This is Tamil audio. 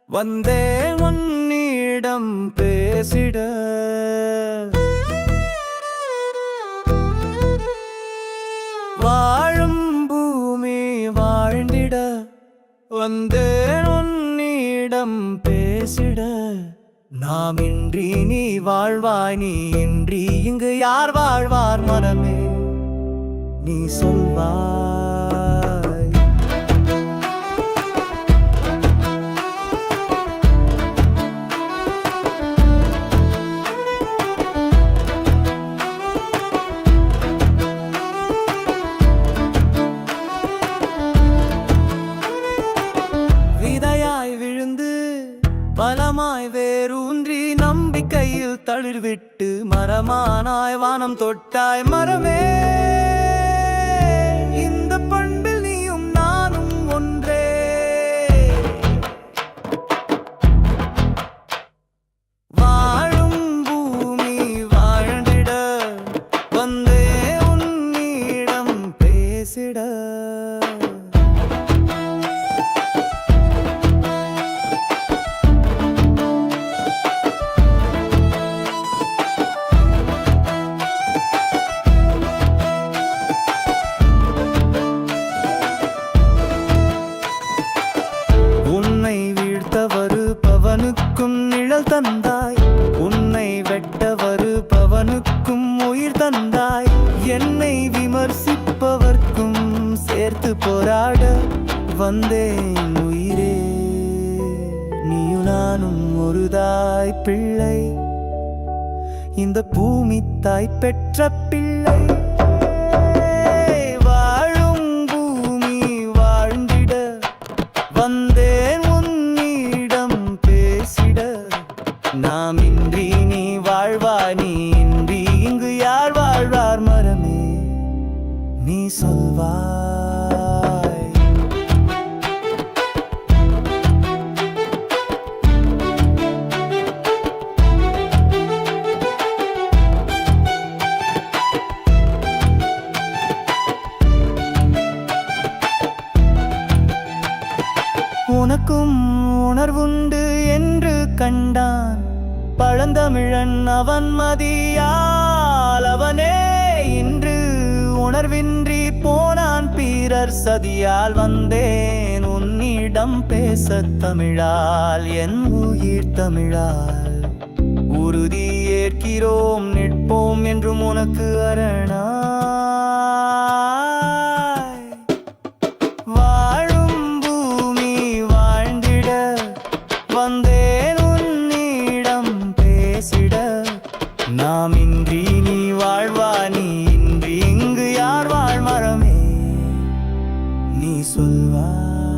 வந்தேன் உன்னிடம் பேசிட. வாழும் பூமி வாழ்ந்திட வந்தேன் உன்னிடம் பேசிட. நாம் இன்றி நீ வாழ்வாய், நீ இன்றி இங்கு யார் வாழ்வார் மனமே நீ சொல்வாய். விதையாய் விழுந்து பலமாய் வேரூன்றி நம்பிக்கையில் தளிர்விட்டு மரமானாய் வானம் தொட்டாய் மரமே. இந்த பண்பில் நீயும் நானும் ஒன்றே. வாழும் பூமி வாழ்ந்திட வந்தே உன்னிடம் பேசிட. பவனுக்கும் நிழல் தந்தாய், உன்னை வெட்ட வருபவனுக்கும் உயிர் தந்தாய். என்னை விமர்சிப்பவர்க்கும் சேர்த்து போராட வந்தேன் உயிரே. நீயும் நானும் ஒரு தாய் பிள்ளை, இந்த பூமி தாய் பெற்ற பிள்ளை. வாழும் பூமி வாழ்ந்திட வந்தேன் நாம் இன்றி நீ வாழ்வாய், நீ இன்றி இங்கு யார் வாழ்வார் மரமே நீ சொல்வாய். உனக்கும் உணர்வுண்டு என்று கண்டான் பழந்தமிழன் அவன் மதியால். அவனே இன்று உணர்வின்றி போனான் பிறர் சதியால். வந்தேன் உன்னிடம் பேச தமிழால், என் உயிர் தமிழால். உறுதி ஏற்கிறோம் நிற்போம் என்றும் உனக்கு அரணா. வாழும் பூமி வாழ்ந்திட வந்தேன் உன்னிடம் பேசிட. நாம் இன்றி நீ வாழ்வா, நீ இன்றி இங்கு யார் வாழ் மரமே நீ சொல்வாய்.